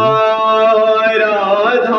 राधा राधा राधा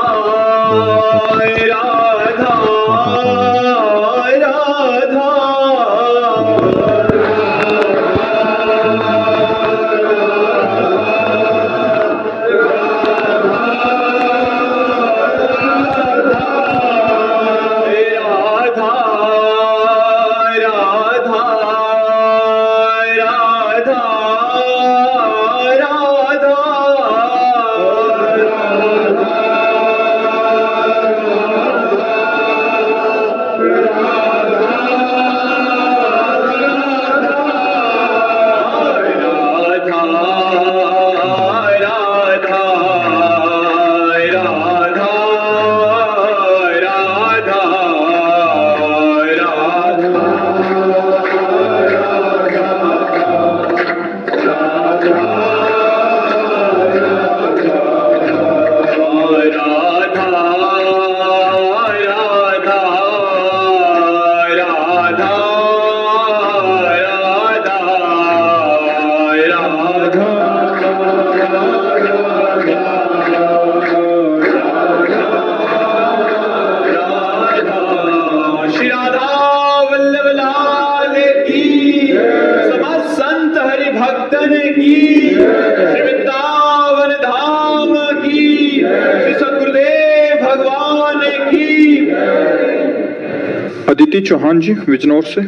अदिति चौहान जी बिजनौर से।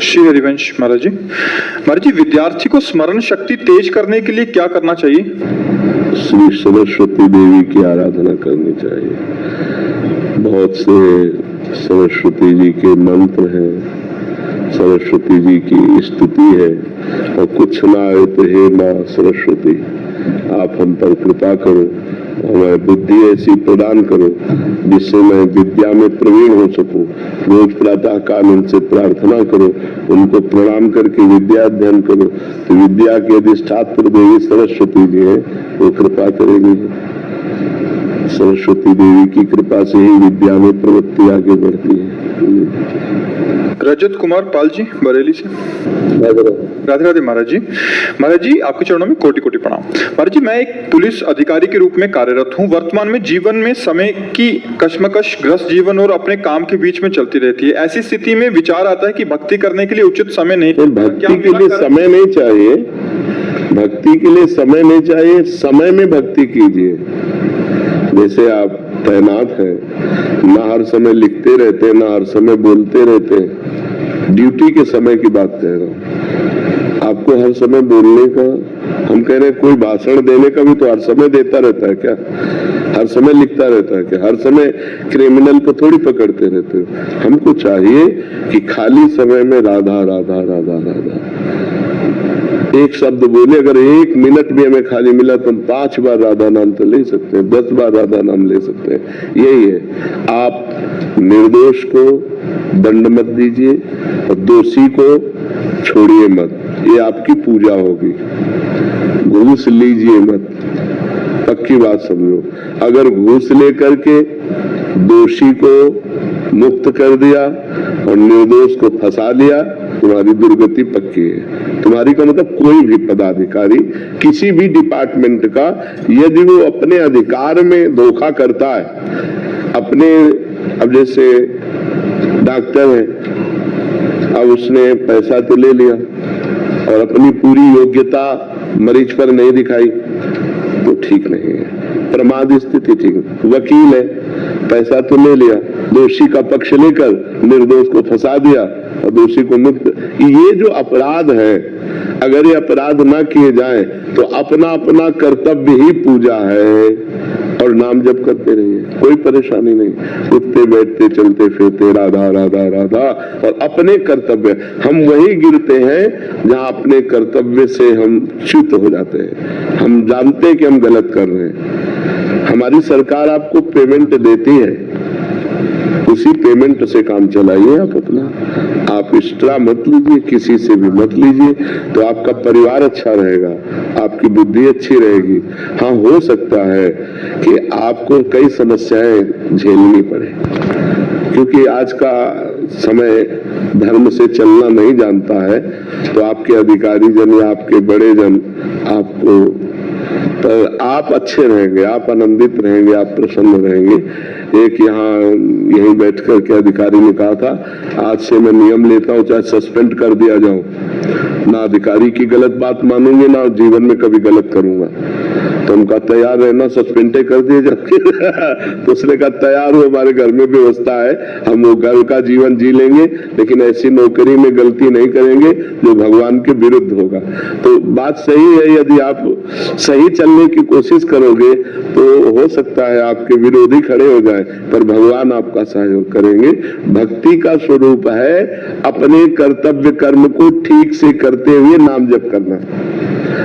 श्री हरिवंश महाराज जी। महाराज जी, विद्यार्थी को स्मरण शक्ति तेज करने के लिए क्या करना चाहिए? श्री सरस्वती देवी की आराधना करनी चाहिए। बहुत से सरस्वती जी के मंत्र हैं, सरस्वती जी की स्तुति है, और कुछ ना आए तो हे माँ सरस्वती आप हम पर कृपा करो, हमें बुद्धि ऐसी प्रदान करो जिससे मैं विद्या में प्रवीण हो सकूं। रोज प्रातः काल उनसे प्रार्थना करो, उनको प्रणाम करके विद्या अध्ययन करो, तो विद्या के अधिष्ठात्र देवी सरस्वती जी है, वो कृपा करेंगी। सरस्वती देवी की कृपा से ही विद्या में प्रवृत्ति आगे बढ़ती है। रजत कुमार पाल जी बरेली से। राधे राधे महाराज जी। महाराज जी, आपके चरणों में कोटि कोटि प्रणाम। महाराज जी, मैं एक पुलिस अधिकारी के रूप में कार्यरत हूँ। वर्तमान में जीवन में समय की कश्मकश ग्रस्त जीवन और अपने काम के बीच में चलती रहती है। ऐसी स्थिति में विचार आता है कि भक्ति करने के लिए उचित समय नहीं। भक्ति के लिए समय नहीं चाहिए, भक्ति के लिए समय नहीं चाहिए, समय में भक्ति कीजिए। जैसे आप तैनात हैं, ना हर समय लिखते रहते, ना हर समय बोलते रहते, ड्यूटी के समय की बात कह रहा हूँ। आपको हर समय बोलने का, हम कह रहे हैं कोई भाषण देने का भी तो हर समय देता रहता है क्या? हर समय लिखता रहता है क्या? हर समय क्रिमिनल को थोड़ी पकड़ते रहते हो। हमको चाहिए कि खाली समय में राधा राधा राधा राधा एक शब्द बोले। अगर 1 मिनट भी हमें खाली मिला तो हम 5 बार राधा नाम तो ले सकते हैं, 10 बार राधा नाम ले सकते हैं। यही है, आप निर्दोष को दंड मत दीजिए और दोषी को छोड़िए मत, ये आपकी पूजा होगी। घूस लीजिए मत, पक्की बात समझो। अगर घूस लेकर के दोषी को मुक्त कर दिया और निर्दोष को फंसा लिया, तुम्हारी दुर्गति पक्की है। तुम्हारी का मतलब कोई भी पदाधिकारी किसी भी डिपार्टमेंट का, यदि वो अपने अधिकार में धोखा करता है, अपने, अब जैसे डॉक्टर है, अब उसने पैसा तो ले लिया और अपनी पूरी योग्यता मरीज पर नहीं दिखाई, तो ठीक नहीं है। प्रमाद स्थिति ठीक है। वकील है, पैसा तो ले लिया, दोषी का पक्ष लेकर निर्दोष को फंसा दिया और दोषी को मुक्त। ये जो अपराध है, अगर ये अपराध ना किए जाए तो अपना अपना कर्तव्य ही पूजा है, और नाम जप करते रहिए, कोई परेशानी नहीं। उठते बैठते चलते फिरते राधा राधा राधा, और अपने कर्तव्य, हम वही गिरते हैं जहां अपने कर्तव्य से हम च्युत हो जाते हैं। हम जानते हैं कि हम गलत कर रहे हैं। हमारी सरकार आपको पेमेंट देती है, उसी पेमेंट से काम चलाइए आप अपना। आप एक्स्ट्रा मत लीजिए, किसी से भी मत लीजिए, तो आपका परिवार अच्छा रहेगा, आपकी बुद्धि अच्छी रहेगी। हाँ, हो सकता है कि आपको कई समस्याएं झेलनी पड़े, क्योंकि आज का समय धर्म से चलना नहीं जानता है, तो आपके अधिकारी जन या आपके बड़े जन आपको, पर आप अच्छे रहेंगे, आप आनंदित रहेंगे, आप प्रसन्न रहेंगे। एक यहाँ यहीं बैठ कर के अधिकारी ने कहा था, आज से मैं नियम लेता हूँ चाहे सस्पेंड कर दिया जाऊं, ना अधिकारी की गलत बात मानूंगे, ना जीवन में कभी गलत करूंगा। तो उनका तैयार रहना, सस्पेंडे कर दिए जाते तो उसने कहा तैयार हो, हमारे घर में व्यवस्था है, हम वो घर का जीवन जी लेंगे, लेकिन ऐसी नौकरी में गलती नहीं करेंगे जो भगवान के विरुद्ध होगा। तो बात सही है, यदि आप सही चलने की कोशिश करोगे तो हो सकता है आपके विरोधी खड़े हो जाए, पर भगवान आपका सहयोग करेंगे। भक्ति का स्वरूप है अपने कर्तव्य कर्म को ठीक से करते हुए नाम जप करना।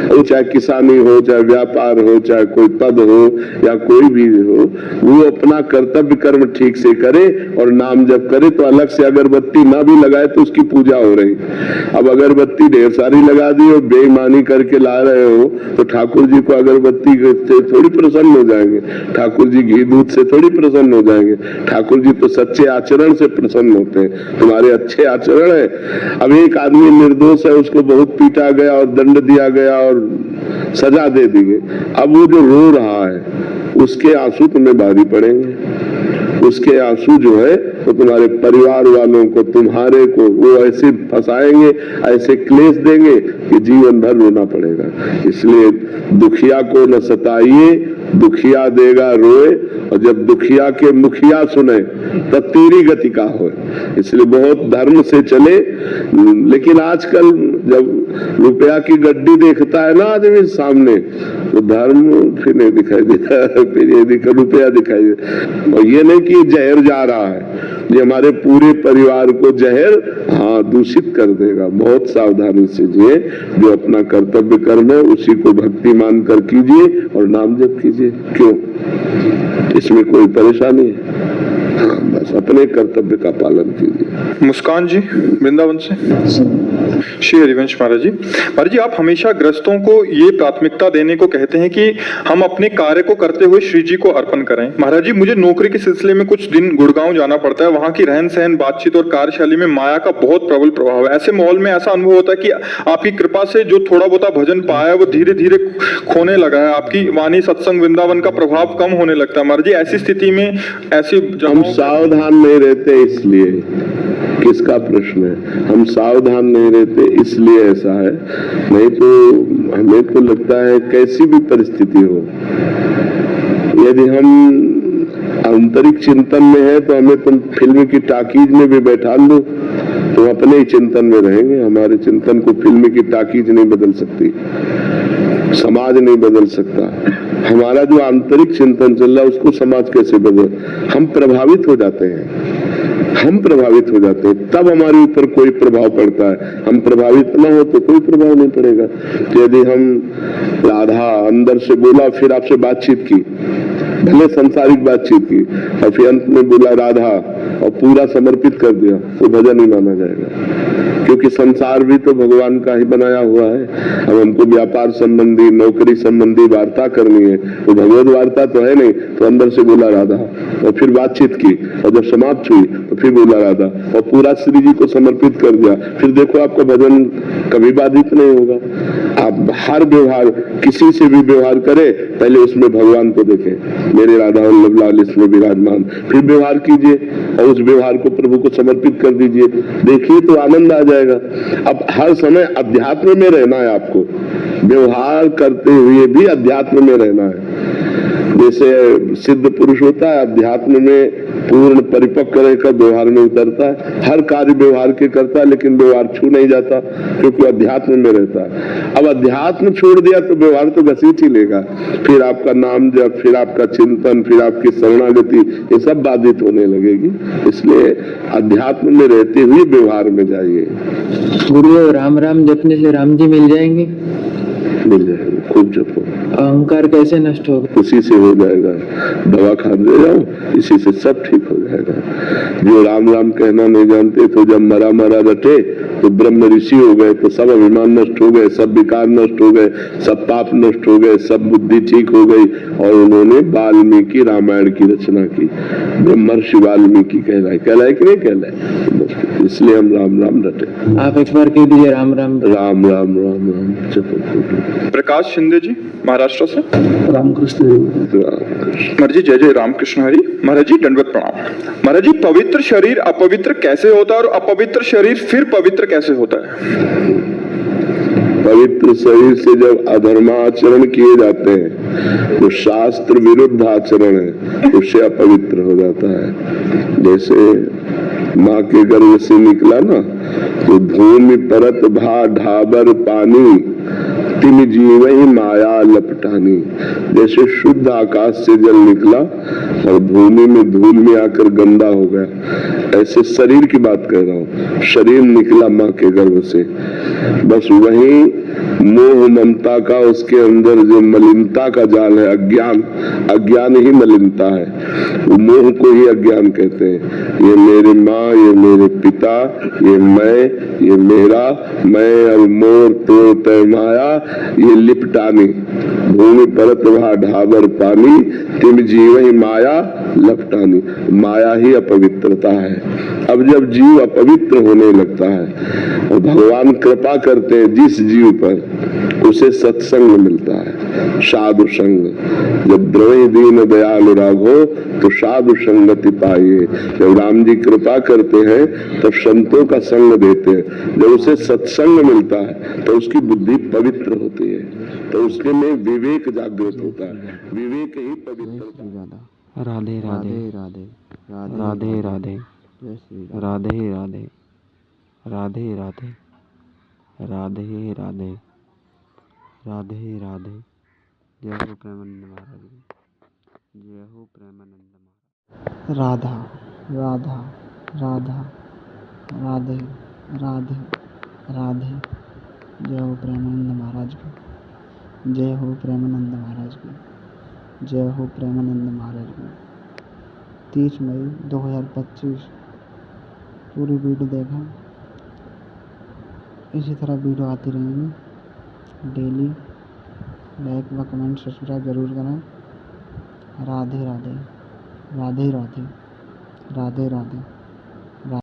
वो चाहे किसानी हो, चाहे व्यापार हो, चाहे कोई पद हो या कोई भी हो, वो अपना कर्तव्य कर्म ठीक से करे और नाम जप करे। तो अलग से अगरबत्ती ना भी लगाए तो उसकी पूजा हो रही। अब अगरबत्ती ढेर सारी लगा दी और बेईमानी करके ला रहे हो तो ठाकुर जी को अगरबत्ती से थोड़ी प्रसन्न हो जाएंगे, ठाकुर जी घी दूध से थोड़ी प्रसन्न हो जाएंगे। ठाकुर जी तो सच्चे आचरण से प्रसन्न होते हैं, तुम्हारे अच्छे आचरण है। अब एक आदमी निर्दोष है, उसको बहुत पीटा गया और दंड दिया गया और सजा दे दी गई, अब वो जो रो रहा है उसके आंसू तुम्हें भारी पड़ेंगे। उसके आंसू जो है तो तुम्हारे परिवार वालों को, तुम्हारे को वो ऐसे फंसाएंगे, ऐसे क्लेश देंगे कि जीवन भर रोना पड़ेगा। इसलिए दुखिया को न सताइए, दुखिया देगा रोए, और जब दुखिया के मुखिया सुने तब तेरी गति का हो। इसलिए बहुत धर्म से चले। लेकिन आजकल जब रुपया की गड्डी देखता है ना आदमी सामने, तो धर्म फिर नहीं दिखाई देता, फिर ये रुपया दिखाई देता। और ये नहीं कि जहर जा रहा है, ये हमारे पूरे परिवार को जहर दूषित कर देगा। बहुत सावधानी से जिए, जो अपना कर्तव्य कर्म है उसी को भक्ति मान कर कीजिए और नाम जप कीजिए। क्यों, इसमें कोई परेशानी है? बस अपने कर्तव्य का पालन कीजिए। मुस्कान जी वृंदावन से। श्री हरिवंश महाराज जी, आप हमेशा ग्रस्तों को ये प्राथमिकता देने को कहते हैं कि हम अपने कार्य को करते हुए श्री जी को अर्पण करें। महाराज जी, मुझे नौकरी के सिलसिले में कुछ दिन गुड़गांव जाना पड़ता है। वहां की रहन सहन, बातचीत और कार्यशैली में माया का बहुत प्रबल प्रभाव है। ऐसे माहौल में ऐसा अनुभव होता है कि आपकी कृपा से जो थोड़ा बहुत भजन पाया है वो धीरे धीरे खोने लगा है। आपकी वाणी, सत्संग, वृंदावन का प्रभाव कम होने लगता है। महाराज जी, ऐसी स्थिति में ऐसी हम सावधान नहीं रहते, इसलिए किसका प्रश्न है? हम सावधान नहीं रहते इसलिए ऐसा है। नहीं तो हमें तो लगता है कैसी भी परिस्थिति हो, यदि हम आंतरिक चिंतन में है तो हमें तुम फिल्म की टाकीज में भी बैठा लो तो अपने ही चिंतन में रहेंगे। हमारे चिंतन को फिल्म की टाकीज नहीं बदल सकती, समाज नहीं बदल सकता। हमारा जो आंतरिक चिंतन चल रहा है उसको समाज कैसे बदल? हम प्रभावित हो जाते हैं, हम प्रभावित हो जाते हैं, तब हमारे ऊपर कोई प्रभाव पड़ता है। हम प्रभावित ना हो तो कोई प्रभाव नहीं पड़ेगा। तो यदि हम राधा अंदर से बोला, फिर आपसे बातचीत की, भले संसारिक बातचीत की, और फिर अंत में बोला राधा और पूरा समर्पित कर दिया, तो भजन ही माना जाएगा। क्योंकि संसार भी तो भगवान का ही बनाया हुआ है। अब हमको व्यापार संबंधी, नौकरी संबंधी वार्ता करनी है, तो भगवत वार्ता तो है नहीं, तो अंदर से बोला राधा और फिर बातचीत की, और जब समाप्त हुई तो फिर बोला राधा और पूरा श्री जी को समर्पित कर दिया। फिर देखो आपका भजन कभी बाधित नहीं होगा। आप हर व्यवहार, किसी से भी व्यवहार करें, पहले उसमें भगवान को देखें, मेरे राधा वल्लभ लाल इसमें विराजमान, फिर व्यवहार कीजिए और उस व्यवहार को प्रभु को समर्पित कर दीजिए। देखिए तो आनंद आ जाएगा। अब हर समय अध्यात्म में रहना है आपको, व्यवहार करते हुए भी अध्यात्म में रहना है। जैसे सिद्ध पुरुष होता है, अध्यात्म में पूर्ण परिपक्व रहकर व्यवहार में उतरता है, हर कार्य व्यवहार के करता है, लेकिन व्यवहार छू नहीं जाता क्योंकि अध्यात्म में रहता है। अब अध्यात्म छोड़ दिया तो व्यवहार तो घसीट ही लेगा, फिर आपका नाम जप, फिर आपका चिंतन, फिर आपकी शरणागति, ये सब बाधित होने लगेगी। इसलिए अध्यात्म में रहते हुए व्यवहार में जाइए। गुरु, राम राम जपने से राम जी मिल जाएंगे? मिल जाएंगे, खूब जपो। अहंकार कैसे नष्ट होगा? उसी से हो जाएगा। दवा खा ले जाओ, इसी से सब ठीक हो जाएगा। जाएगा। जो राम राम कहना नहीं जानते तो जब मरा मरा रटे तो ब्रह्म ऋषि हो गए, तो सब अभिमान नष्ट हो गए, सब विकार नष्ट हो गए, सब पाप नष्ट हो गए, सब बुद्धि ठीक हो गई और उन्होंने वाल्मीकि रामायण की रचना की। ब्रह्मर्षि वाल्मीकि कहलाए कि नहीं कहलाए? इसलिए हम राम राम रटे। आप एक बार कह दीजिए राम राम। राम राम राम राम जपो। प्रकाश शिंदे जी महाराष्ट्र से। रामकृष्ण। महाराज जी जय जय रामकृष्ण हरि। महाराज जी दंडवत प्रणाम। महाराज जी पवित्र शरीर अपवित्र कैसे होता है और अपवित्र शरीर फिर पवित्र कैसे होता है? पवित्र शरीर से जब अधर्माचरण किए जाते हैं तो शास्त्र विरुद्ध आचरण है, उससे अपवित्र हो जाता है। जैसे माँ के गर्भ से निकला ना तो भूमि परत भा ढाबर पानी तिम जीवहि माया लपटानी। जैसे शुद्ध आकाश से जल निकला और भूमि में धूल में आकर गंदा हो गया, ऐसे शरीर की बात कर रहा हूँ। शरीर निकला माँ के गर्भ से, बस वही मोह ममता का उसके अंदर जो मलिनता का जाल है, अज्ञान ही मलिनता है। वो मोह को ही अज्ञान कहते हैं। ये मेरे माँ, ये मेरे पिता, ये मैं, ये मेरा, मैं और मोर तो तय माया, ये लिपटानी। भूमि परत भा ढाबर पानी तिम जीवहि माया लपटानी। माया ही अपवित्रता है। अब जब जीव अपवित्र होने लगता है और भगवान कृपा करते हैं जिस जीव पर, उसे सत्संग मिलता है, साधु संग। जब द्रवि दीन दयालु राघो तो साधु संगति पाइए। जब राम जी कृपा करते हैं तब संतों का संग देते हैं। जब उसे सत्संग मिलता है तो उसकी बुद्धि पवित्र होती है, तो उसके में विवेक जागृत होता है। विवेक ही पवित्रता। राधे राधे राधे राधे राधे राधे राधे राधे राधे राधे राधे राधे राधे। जय हो प्रेमानंद महाराज जी, जय हो प्रेमानंद महाराज। राधा राधा राधा राधे राधे राधे। जय हो प्रेमानंद महाराज की, जय हो प्रेमानंद महाराज की, जय हो प्रेमानंद महाराज की। 30 मई 2025 पूरी वीडियो देखा। इसी तरह वीडियो आती रहेंगी डेली। लाइक व कमेंट सब्सक्राइब जरूर करें। राधे राधे राधे राधे राधे राधे।